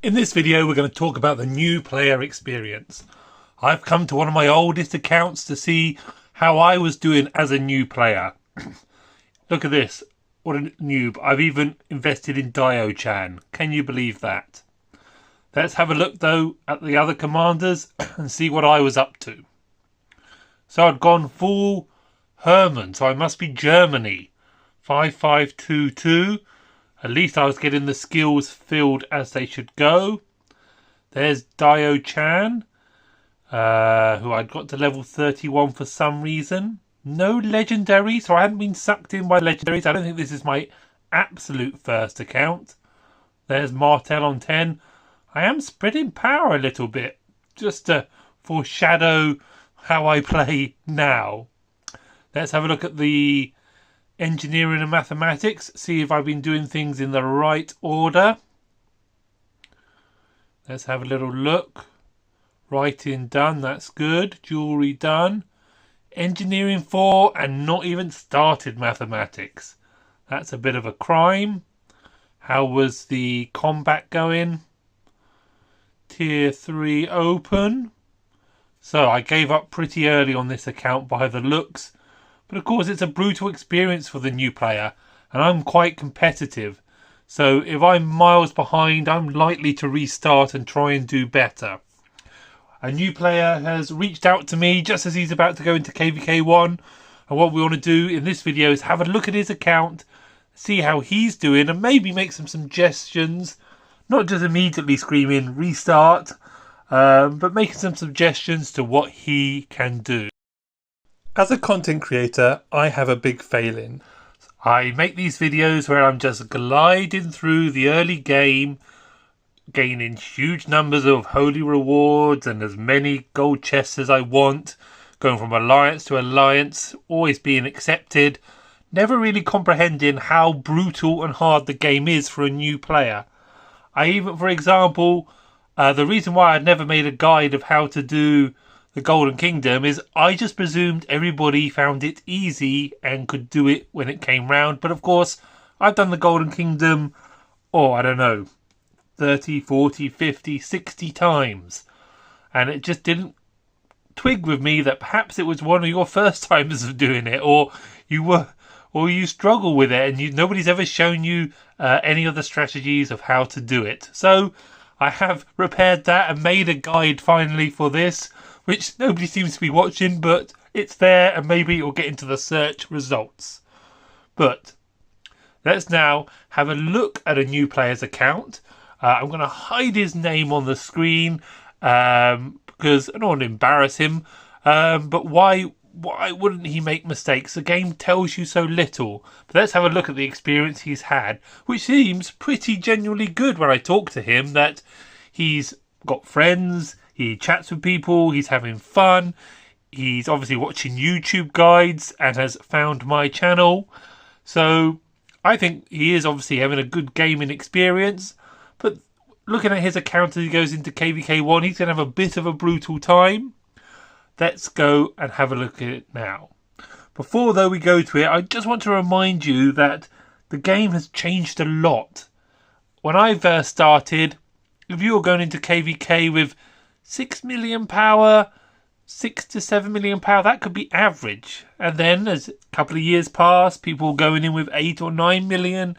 In this video we're going to talk about the new player experience. I've come to one of my oldest accounts to see how I was doing as a new player. Look at this, what a noob. I've even invested in Dio-chan. Can you believe that? Let's have a look though at the other commanders and see what I was up to. So I'd gone full Herman, so I must be Germany. 5522. At least I was getting the skills filled as they should go. There's Dio-chan, who I'd got to level 31 for some reason. No legendary, so I hadn't been sucked in by legendaries. I don't think this is my absolute first account. There's Martel on 10. I am spreading power a little bit, just to foreshadow how I play now. Let's have a look at the engineering and mathematics, see if I've been doing things in the right order. Let's have a little look. Writing done, that's good. Jewelry done. Engineering 4 and not even started mathematics. That's a bit of a crime. How was the combat going? Tier 3 open. So I gave up pretty early on this account by the looks. But of course it's a brutal experience for the new player, and I'm quite competitive. So if I'm miles behind, I'm likely to restart and try and do better. A new player has reached out to me just as he's about to go into KVK1. And what we want to do in this video is have a look at his account, see how he's doing, and maybe make some suggestions. Not just immediately screaming restart, but making some suggestions to what he can do. As a content creator, I have a big failing. I make these videos where I'm just gliding through the early game, gaining huge numbers of holy rewards and as many gold chests as I want, going from alliance to alliance, always being accepted, never really comprehending how brutal and hard the game is for a new player. I even, for example, the reason why I'd never made a guide of how to do the Golden Kingdom is I just presumed everybody found it easy and could do it when it came round. But of course, I've done the Golden Kingdom, I don't know, 30, 40, 50, 60 times. And it just didn't twig with me that perhaps it was one of your first times of doing it, or you struggle with it and nobody's ever shown you any other strategies of how to do it. So I have repaired that and made a guide finally for this, which nobody seems to be watching, but it's there and maybe it will get into the search results. But let's now have a look at a new player's account. I'm going to hide his name on the screen because I don't want to embarrass him. But why wouldn't he make mistakes? The game tells you so little. But let's have a look at the experience he's had, which seems pretty genuinely good when I talk to him, that he's got friends, he chats with people, he's having fun, he's obviously watching YouTube guides and has found my channel. So I think he is obviously having a good gaming experience. But looking at his account as he goes into KVK1, he's going to have a bit of a brutal time. Let's go and have a look at it now. Before though we go to it, I just want to remind you that the game has changed a lot. When I first started, if you were going into KVK with 6 million power, 6 to 7 million power, that could be average. And then as a couple of years pass, people going in with 8 or 9 million.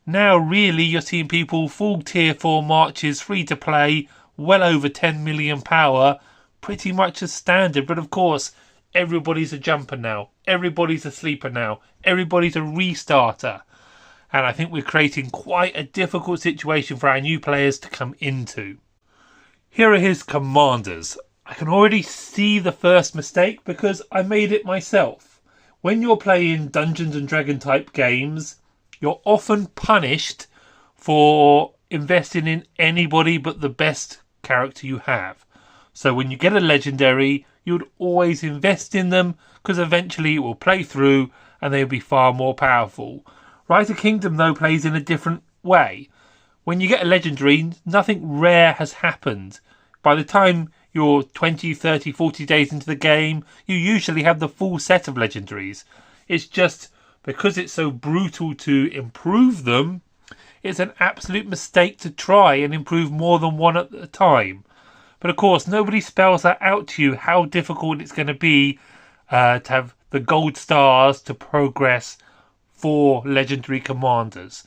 Now really you're seeing people full tier 4 marches, free to play, well over 10 million power, pretty much as standard. But of course, everybody's a jumper now. Everybody's a sleeper now. Everybody's a restarter. And I think we're creating quite a difficult situation for our new players to come into. Here are his commanders. I can already see the first mistake because I made it myself. When you're playing Dungeons and Dragon type games, you're often punished for investing in anybody but the best character you have. So when you get a legendary, you would always invest in them because eventually it will play through and they'll be far more powerful. Rise of Kingdom though plays in a different way. When you get a legendary, nothing rare has happened. By the time you're 20, 30, 40 days into the game, you usually have the full set of legendaries. It's just because it's so brutal to improve them, it's an absolute mistake to try and improve more than one at a time. But of course, nobody spells that out to you how difficult it's going to be to have the gold stars to progress 4 legendary commanders.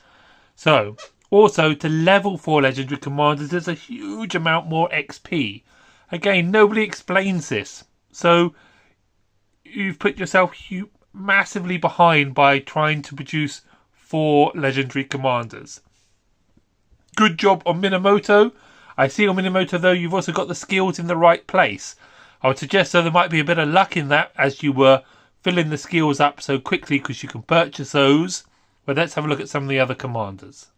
So, also to level 4 legendary commanders, there's a huge amount more XP. Again, nobody explains this. So, you've put yourself massively behind by trying to produce 4 legendary commanders. Good job on Minamoto. I see on Minamoto though you've also got the skills in the right place. I would suggest though there might be a bit of luck in that as you were filling the skills up so quickly because you can purchase those. But let's have a look at some of the other commanders.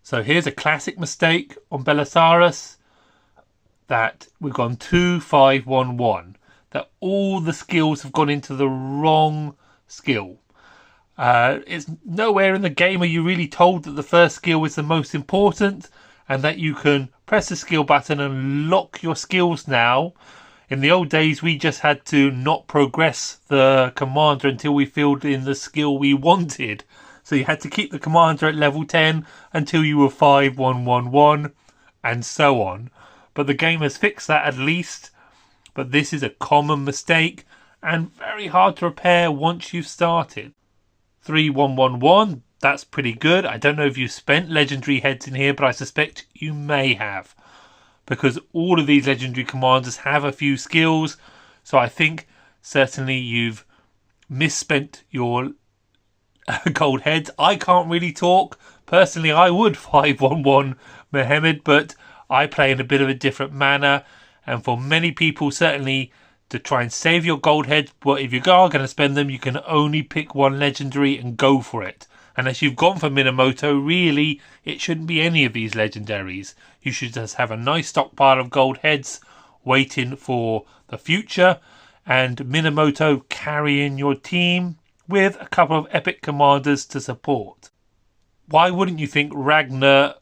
So here's a classic mistake on Belisarius, that we've gone 2-5-1-1. That all the skills have gone into the wrong skill. It's nowhere in the game are you really told that the first skill is the most important and that you can press the skill button and lock your skills now. In the old days, we just had to not progress the commander until we filled in the skill we wanted. So you had to keep the commander at level 10 until you were 5-1-1-1 and so on. But the game has fixed that at least. But this is a common mistake and very hard to repair once you've started. 3-1-1-1, that's pretty good. I don't know if you've spent legendary heads in here, but I suspect you may have. Because all of these legendary commanders have a few skills. So I think certainly you've misspent your gold heads. I can't really talk. Personally, I would 5-1-1 Mohammed, but I play in a bit of a different manner. And for many people, certainly to try and save your gold heads, but if you are going to spend them, you can only pick one legendary and go for it. Unless you've gone for Minamoto, really, it shouldn't be any of these legendaries. You should just have a nice stockpile of gold heads waiting for the future. And Minamoto carrying your team with a couple of epic commanders to support. Why wouldn't you think Ragnar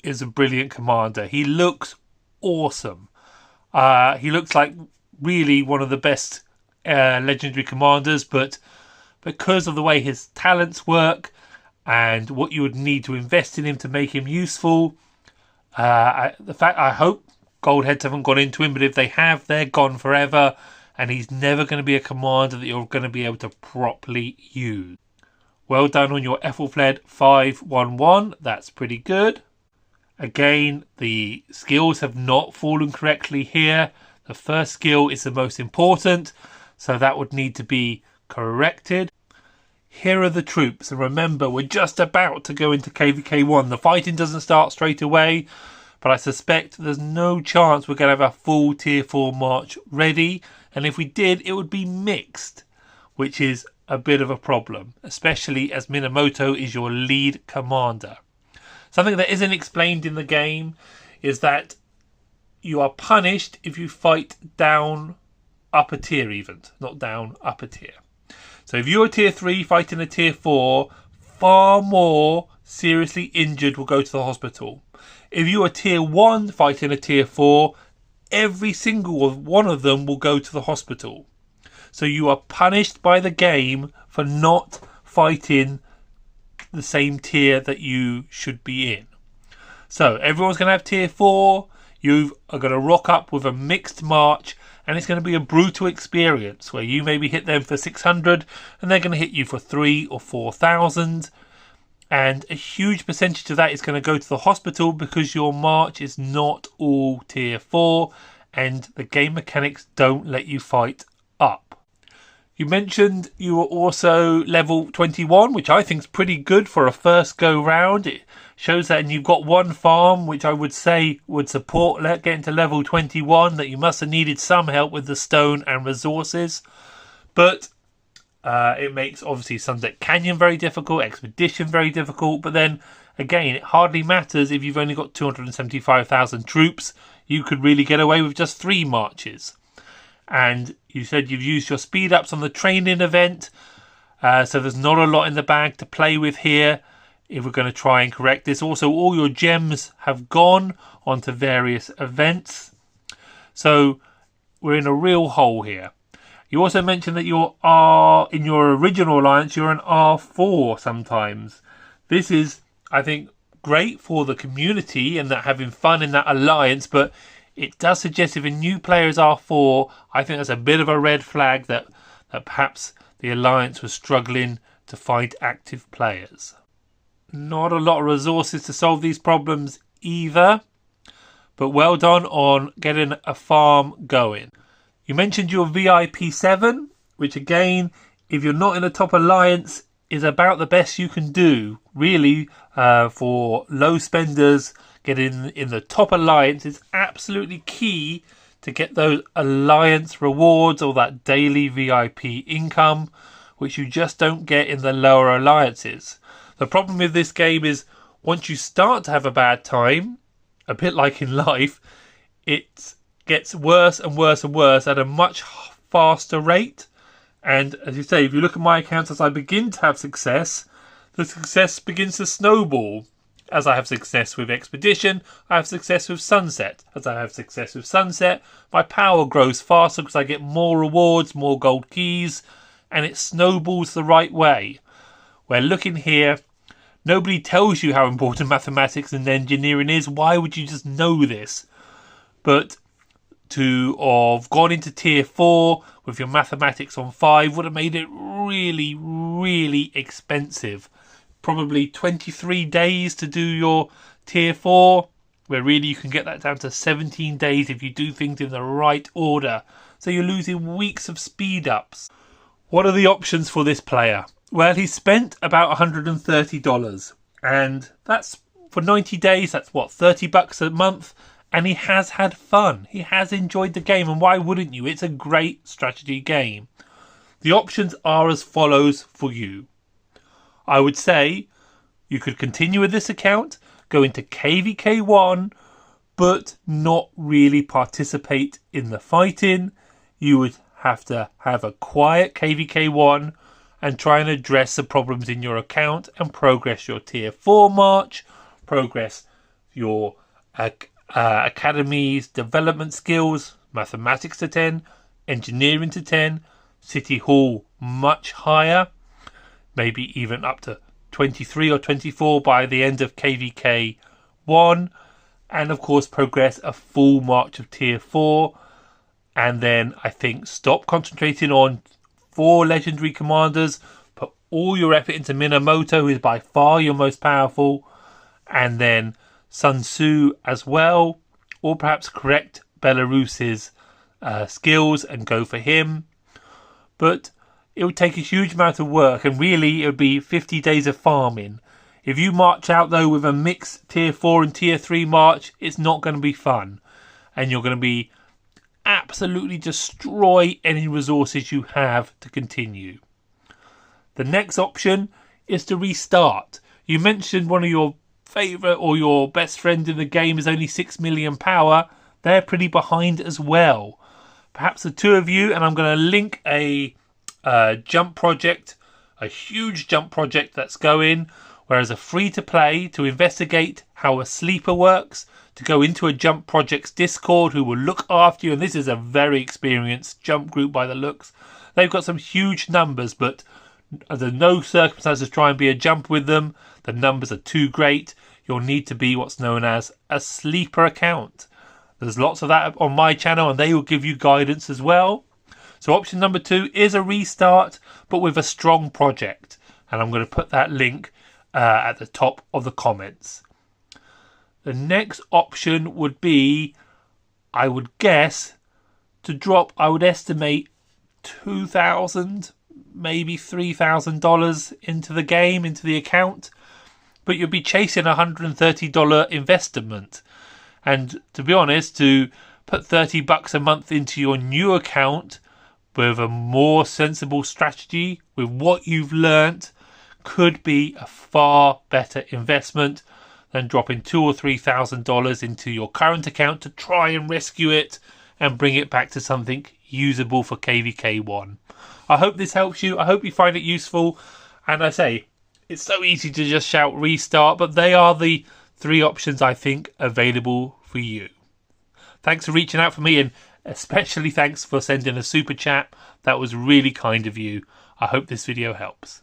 is a brilliant commander? He looks awesome. He looks like really one of the best legendary commanders, but because of the way his talents work and what you would need to invest in him to make him useful, I hope gold heads haven't gone into him, but if they have, they're gone forever, and he's never going to be a commander that you're going to be able to properly use. Well done on your Ethelfled 5-1-1, that's pretty good. Again, the skills have not fallen correctly here. The first skill is the most important, so that would need to be corrected. Here are the troops, and remember, we're just about to go into KVK1. The fighting doesn't start straight away, but I suspect there's no chance we're going to have a full Tier 4 march ready, and if we did, it would be mixed, which is a bit of a problem, especially as Minamoto is your lead commander. Something that isn't explained in the game is that you are punished if you fight down upper tier even, not down upper tier. So if you're a tier 3 fighting a tier 4, far more seriously injured will go to the hospital. If you're a tier 1 fighting a tier 4, every single one of them will go to the hospital. So you are punished by the game for not fighting the same tier that you should be in. So everyone's going to have tier 4. You are going to rock up with a mixed march, and it's going to be a brutal experience where you maybe hit them for 600 and they're going to hit you for 3,000 or 4,000, and a huge percentage of that is going to go to the hospital because your march is not all tier 4 and the game mechanics don't let you fight up. You mentioned you were also level 21, which I think is pretty good for a first go round. It shows that, and you've got one farm, which I would say would support getting to level 21, that you must have needed some help with the stone and resources. But it makes, obviously, Sunset Canyon very difficult, Expedition very difficult. But then, again, it hardly matters if you've only got 275,000 troops. You could really get away with just 3 marches. And you said you've used your speed ups on the training event, so there's not a lot in the bag to play with here if we're going to try and correct this. Also, all your gems have gone onto various events, so we're in a real hole here. You also mentioned that you are in your original alliance, you're an R4 sometimes. This is I think, great for the community and that having fun in that alliance, but it does suggest if a new player is R4, I think that's a bit of a red flag that perhaps the alliance was struggling to find active players. Not a lot of resources to solve these problems either, but well done on getting a farm going. You mentioned your VIP 7, which again, if you're not in a top alliance, is about the best you can do. Really, for low spenders, getting in the top alliance is absolutely key to get those alliance rewards or that daily VIP income, which you just don't get in the lower alliances. The problem with this game is once you start to have a bad time, a bit like in life, it gets worse and worse and worse at a much faster rate. And as you say, if you look at my accounts, as I begin to have success, the success begins to snowball. As I have success with Expedition, I have success with Sunset. As I have success with Sunset, my power grows faster because I get more rewards, more gold keys, and it snowballs the right way. Where looking here, nobody tells you how important mathematics and engineering is. Why would you just know this? But to have gone into tier 4 with your mathematics on 5 would have made it really, really expensive. Probably 23 days to do your tier 4, where really you can get that down to 17 days if you do things in the right order. So you're losing weeks of speed ups. What are the options for this player? Well, he spent about $130, and that's for 90 days. That's what, $30 a month. And he has had fun. He has enjoyed the game, and why wouldn't you? It's a great strategy game. The options are as follows for you. I would say you could continue with this account, go into KVK1, but not really participate in the fighting. You would have to have a quiet KVK1 and try and address the problems in your account and progress your tier 4 march, progress your Academy's development skills, mathematics to 10, engineering to 10, City Hall much higher, maybe even up to 23 or 24 by the end of KVK 1, and of course progress a full march of tier 4, and then I think stop concentrating on 4 legendary commanders, put all your effort into Minamoto, who is by far your most powerful, and then Sun Tzu as well, or perhaps correct Belarus's skills and go for him. But it would take a huge amount of work, and really it would be 50 days of farming. If you march out though with a mixed tier 4 and tier 3 march, it's not going to be fun, and you're going to be absolutely destroy any resources you have to continue. The next option is to restart. You mentioned one of your favourite or your best friend in the game is only 6 million power. They're pretty behind as well. Perhaps the two of you, and I'm going to link a jump project, a huge jump project that's going, whereas a free to play to investigate how a sleeper works, to go into a jump project's Discord who will look after you, and this is a very experienced jump group by the looks. They've got some huge numbers, but under no circumstances try and be a jump with them. The numbers are too great. You'll need to be what's known as a sleeper account. There's lots of that on my channel, and they will give you guidance as well. So option number 2 is a restart, but with a strong project. And I'm going to put that link at the top of the comments. The next option would be, I would guess, to drop, I would estimate $2,000, maybe $3,000 into the game, into the account. But you'll be chasing a $130 investment. And to be honest, to put $30 a month into your new account with a more sensible strategy, with what you've learnt, could be a far better investment than dropping $2,000 or $3,000 into your current account to try and rescue it and bring it back to something usable for KVK1. I hope this helps you. I hope you find it useful. And I say, it's so easy to just shout restart, but they are the 3 options I think available for you. Thanks for reaching out for me, and especially thanks for sending a super chat. That was really kind of you. I hope this video helps.